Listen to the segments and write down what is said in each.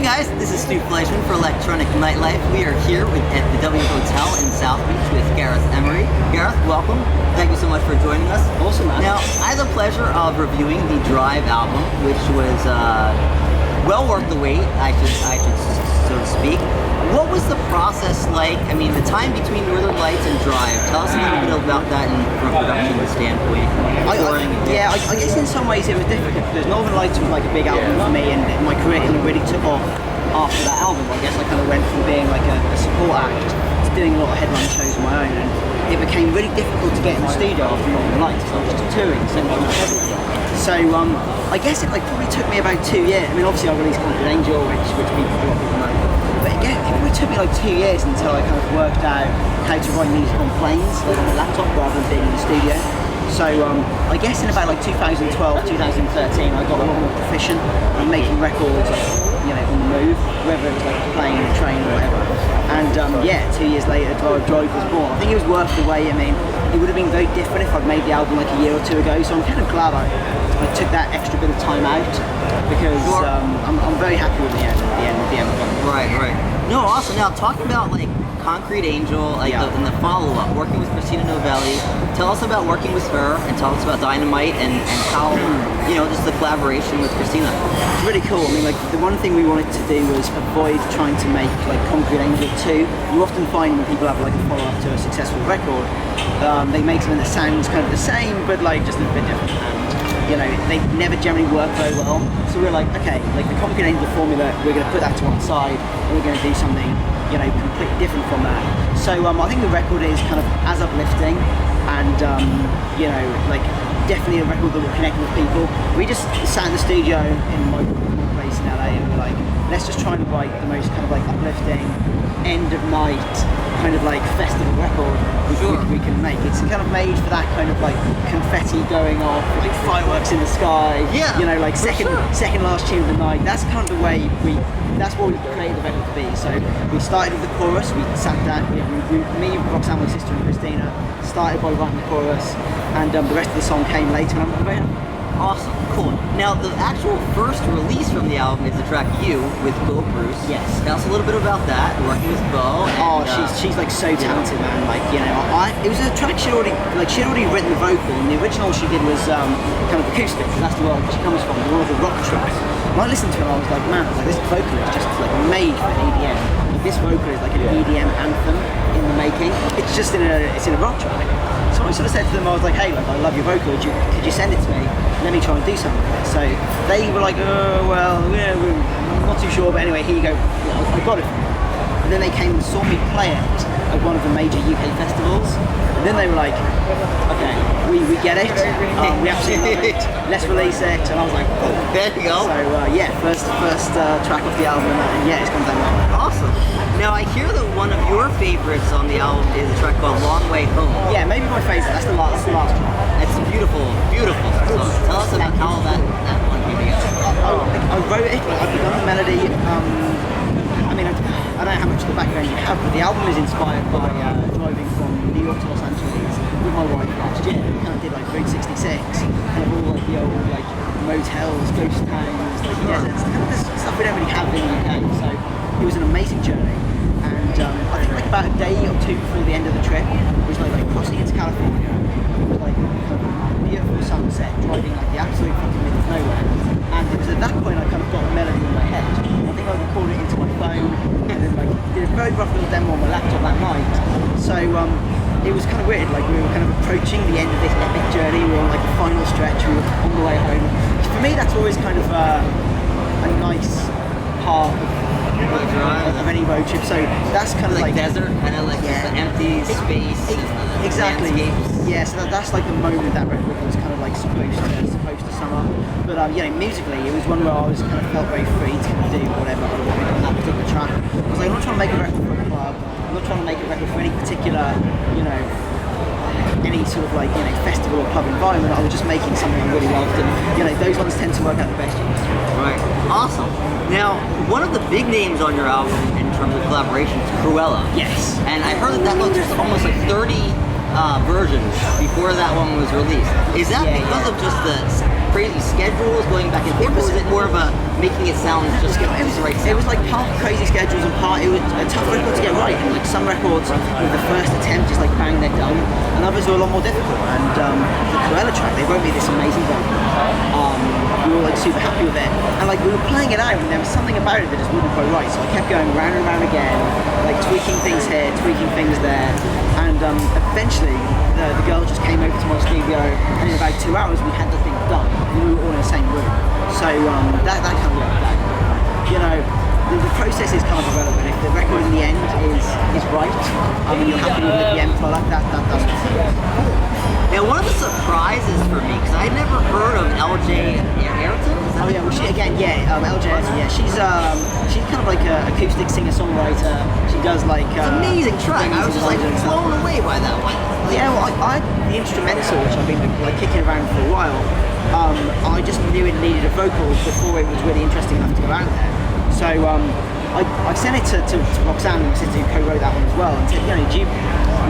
guys, this is Stuart Fleishman for Electronic Nightlife. We are here at the W Hotel in South Beach with Gareth Emery. Gareth, welcome. Thank you so much for joining us. Awesome, man. Now, I had the pleasure of reviewing the Drive album, which was well worth the wait, I should so to speak. What was the process like? I mean, the time between Northern Lights and Drive. Tell us a little bit about that from a production standpoint. I guess in some ways it was difficult because Northern Lights was like a big album for me, and my career kind of really took off after that album. I guess I kind of went from being like a support act to doing a lot of headline shows on my own, and it became really difficult to get in the studio after Northern Lights because I was just touring so much everything. So I guess it probably took me about 2 years. I mean, obviously I released Concrete Angel, which a lot of people know. But again, it probably took me like 2 years until I kind of worked out how to write music on planes, like on a laptop rather than being in the studio. So I guess in about like 2012, 2013, I got a lot more proficient in making records, like, you know, on the move, whether it was like a plane, a train, or whatever. And 2 years later, Drive was born. I think it was worth the wait. I mean, it would have been very different if I'd made the album like a year or two ago. So I'm kind of glad I took that extra bit of time out because I'm very happy with the end product. Right. No, awesome. Now, talking about like Concrete Angel, and the follow-up, working with Christina Novelli. Tell us about working with her, and tell us about Dynamite and how, you know, just the collaboration with Christina. It's really cool. I mean, like, the one thing we wanted to do was avoid trying to make like Concrete Angel 2. You often find when people have like a follow-up to a successful record, they make something that sounds kind of the same, but like just a bit different. And, you know, they never generally work very well. So we're like, okay, like the Concrete Angel formula, we're going to put that to one side, and we're going to do something, you know, completely different from that. So I think the record is kind of as uplifting and, you know, like definitely a record that will connect with people. We just sat in the studio in my place in LA and we're like, let's just try and write the most kind of like uplifting, end of night, kind of like festival record we can make. It's kind of made for that kind of like confetti going off, like fireworks in the sky. Yeah, you know, like second last tune of the night. That's kind of the way that's what we created the record to be. So we started with the chorus. We sat down. Me, Roxanne, my sister, and Christina started by writing the chorus, and the rest of the song came later. And I'm very happy. Awesome, cool. Now, the actual first release from the album is the track "You" with Bo Bruce. Yes. Tell us a little bit about that. Working with Bo. And, she's like so talented, man. Like, you know, it was a track she'd already written the vocal, and the original she did was kind of acoustic. That's the world she comes from, one of the rock tracks. When I listened to it, I was like, man, like this vocal is just like made for EDM. Like, this vocal is like an EDM anthem in the making. It's just in a rock track. So I sort of said to them, I was like, hey, look, I love your vocal. Could you send it to me? Let me try and do something with it. So they were like, oh, well, yeah, I'm not too sure, but anyway, here you go. I got it. And then they came and saw me play it at one of the major UK festivals. And then they were like, okay, we get it. We absolutely love it. Let's release it. And I was like, oh. There you go. So first track off the album, and yeah, it's come down well. Awesome. Now, I hear that one of your favorites on the album is a track called "Long Way Home." Yeah, maybe my favorite. That's the last track. It's a beautiful song. Tell us about how that one came together. I wrote it. I've begun the melody. I mean, I don't know how much of the background you have, but the album is inspired by driving from New York to Los Angeles with my wife last year. We kind of did like Route 66, kind of all like the old like motels, ghost towns, like deserts, kind of this stuff we don't really have in the UK. So it was an amazing journey. And I think like about a day or two before the end of the trip, we was like crossing into California. It was like a beautiful sunset, driving like the absolute fucking middle of nowhere. And it was at that point I kind of got a melody in my head. I think I recorded it into my phone, and then like did a very rough little demo on my laptop that night. So it was kind of weird. Like we were kind of approaching the end of this epic journey. We were on like the final stretch. We were on the way home. For me, that's always kind of a nice part of any road trip. So that's kind of like desert, kind of like just an empty space. Exactly. Yeah. So that's like the moment that record was kind of like supposed to sum up. But you know, musically, it was one where I was kind of felt very free to do whatever I wanted on that particular track. I was like, I'm not trying to make a record for a club. I'm not trying to make a record for any particular, you know, any sort of like, you know, festival or club environment. I was just making something I really loved, and you know, those ones tend to work out the best. Right. Awesome. Now, one of the big names on your album in terms of collaborations is Cruella. Yes. And I heard that looked there's almost like 30 versions before that one was released. Is that because of just the crazy schedules, going back and forth? Or was it more of a making it sound just the right sound? It was like part crazy schedules and part it was a tough record to get right. And like some records with the first attempt just like bang, they're done, and others were a lot more difficult. And the Cruella track, they wrote me this amazing vocal. We were like super happy with it, and like we were playing it out, and there was something about it that just wouldn't quite right. So I kept going round and round again, like tweaking things here, tweaking things there, and eventually the girl just came over to my studio, and in about 2 hours we had the thing done. We were all in the same room, so that kind of worked out. You know, the process is kind of irrelevant. If the record in the end is right, and you're happy with the end product, that doesn't matter. Now, one of the surprises for me, because I never heard of LJ Ayrton. Oh yeah, well LJ Ayrton, yeah, she's kind of like an acoustic singer-songwriter. She does like it's an amazing track. I was just like blown away by that one. Yeah, well, I the instrumental, which I've been like kicking around for a while. I just knew it needed a vocal before it was really interesting enough to go out there. So I sent it to Roxanne, who co-wrote that one as well, and said, you know, do you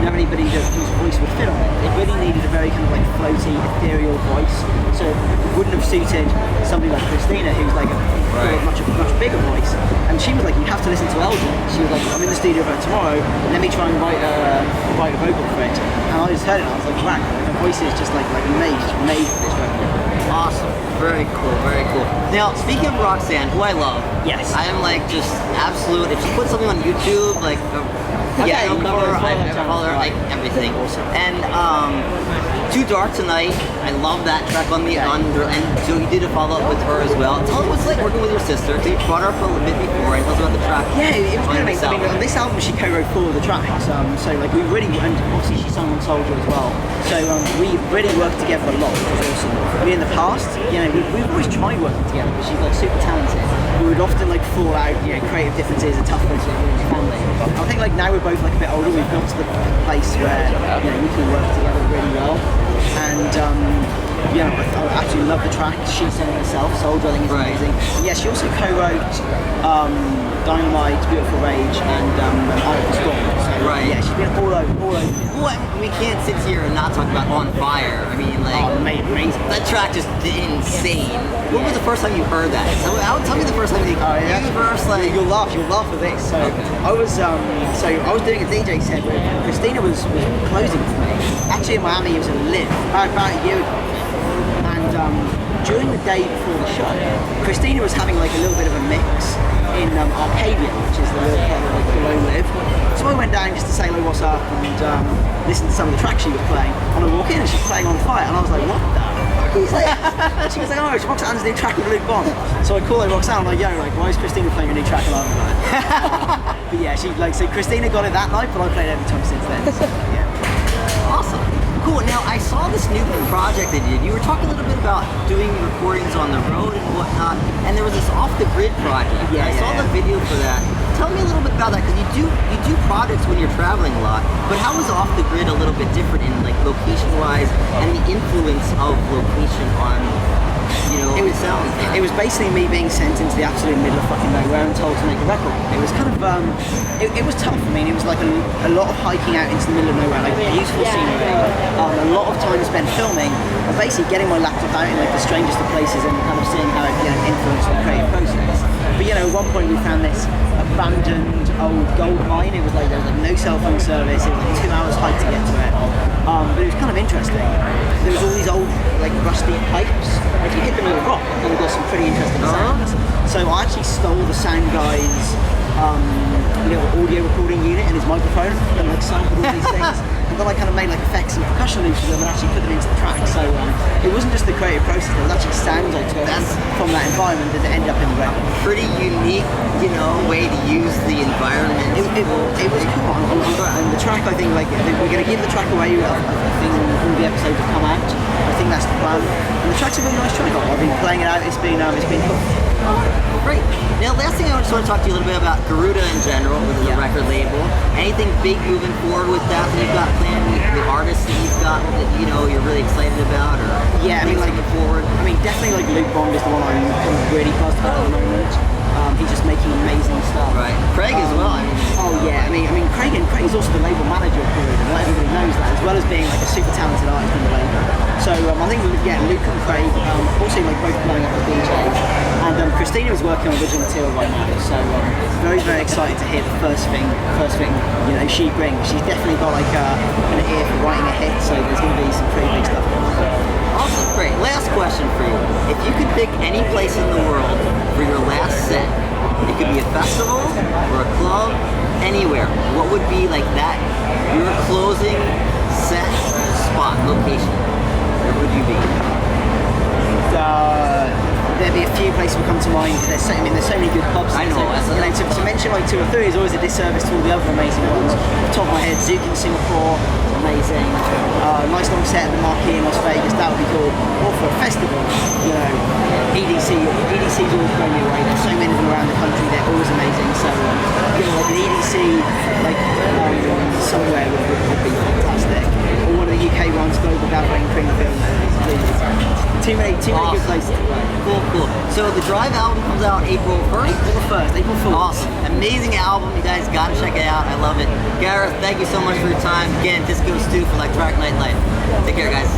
know anybody whose voice would fit on it? It really needed a very kind of like floaty, ethereal voice, so it wouldn't have suited somebody like Christina, who's like a much bigger voice. And she was like, you have to listen to LJ. She was like, I'm in the studio for it tomorrow, let me try and write a vocal for it. And I just heard it, and I was like, wow, her voice is just like made for this record. Awesome. Very cool, very cool. Now, speaking of Roxanne, who I love, yes, I am like just absolute. If she puts something on YouTube, like piano cover, I follow her, like everything. Awesome. And Too Dark Tonight, I love that track on the under, and so you did a follow up with her as well. Tell us what's like working with your sister. So you brought her up a little bit before, and tell us about the track. Yeah, it was good. I mean, on this album she co-wrote 4 of the tracks. So like we really, and obviously she sung on Soldier as well. So we really worked together a lot, which was awesome. I mean, in the past, you know, we've always tried working together, but she's like super talented. We would often like fall out, you know, creative differences are tough ones in the family. I think like now we're both like a bit older, we've got to the place where, you know, we can work together really well. And yeah, I absolutely love the track. She sang it herself, Soldier, I think is amazing. And yeah, she also co-wrote Dynamite, Beautiful Rage, and Eye of the Storm. So, yeah, she's been all over. Well, we can't sit here and not talk about On Fire. I mean, like, amazing. That track just insane. When was the first time you heard that? Tell me the first time you first like. You'll laugh at this. So I was doing a DJ set where Christina was closing for me. Actually in Miami, it was at Live about a year ago. And during the day before the show, Christina was having like a little bit of a mix in Arcadia, which is the little club like below Live. So I went down just to say hello, what's up, and listen to some of the tracks she was playing. And I walk in and she's playing On Fire, and I was like, what the? She was like, oh, it's Roxanne's new track with Luke Bond. So I call her Roxanne, I'm like, yo, like, why is Christina playing a new track? And I'm like, but yeah, she like, so Christina got it that night, but I played it every time since then. So, yeah. Awesome. Cool. Now, I saw this new project that you did. You were talking a little bit about doing recordings on the road and whatnot, and there was this Off the Grid project. Yeah, I saw the video for that. Tell me a little bit about that, because you do projects when you're traveling a lot, but how is Off the Grid a little bit different in like location-wise and the influence of location on, you know, sound? It was basically me being sent into the absolute middle of fucking nowhere and told to make a record. It was kind of, it was tough. I mean, it was like a lot of hiking out into the middle of nowhere, like beautiful scenery, a lot of time spent filming, and basically getting my laptop out in like the strangest of places and kind of seeing how it, you know, influenced the creative process. But you know, at one point we found this abandoned old gold mine. It was like there was like no cell phone service. It was like 2 hours hike to get to it. But it was kind of interesting. There was all these old like rusty pipes. If you hit them with a rock, and we've got some pretty interesting sounds. So I actually stole the sound guy's little audio recording unit and his microphone, and like sampled all these things. And then I kind of made like effects and percussion loops with them and actually put them into the track. So it wasn't just the creative process, there was actually sounds I took from that environment that ended up in the record. Pretty unique, you know, way to use the environment. It was cool. And the track, I think, like we're going to give the track away. I think all the episodes will come out. I think that's the plan. And the track's a really nice track. I've been playing it out. It's been cool. Great. Now, last thing I just want to talk to you a little bit about Garuda in general, with the record label. Anything big moving forward with that you've got planned? The artists that you've got that you know you're really excited about, or I mean, like forward. I mean, definitely like Luke Bond is the one I'm kind of really buzzed about at the moment. He's just making amazing stuff. Right. Craig as well. I mean, Craig's also the label manager of Garuda. Not everybody knows that, as well as being like a super talented artist in the label. So I think Luke and Craig also like both blowing up as DJs, and Christina is working on original material right now. So very very excited to hear the first thing she brings. She's definitely got like an ear for writing a hit. So there's going to be some pretty big stuff going on. Awesome, great. Last question for you. If you could pick any place in the world for your last set, it could be a festival or a club, anywhere, what would be like that, your closing set spot, location? Where would you be? There'd be a few places will come to mind. There's so many good pubs. I know. To mention like 2 or 3 is always a disservice to all the other amazing ones. Off the top of my head, Zouk in Singapore, amazing. Nice long set at the Marquee in Las Vegas, that would be cool. Or for a festival, EDC's always blown me away. There's so many of them around the country, they're always amazing. So like an EDC somewhere would be fantastic. Or one of the UK ones, Global Gathering, Springfield. Too many good places to go. Cool. So the Drive album comes out April 1st? April 1st, April 4th. Awesome. Amazing album. You guys gotta check it out. I love it. Gareth, thank you so much for your time. Again, Disco Stu for Electronic Nightlife. Take care, guys.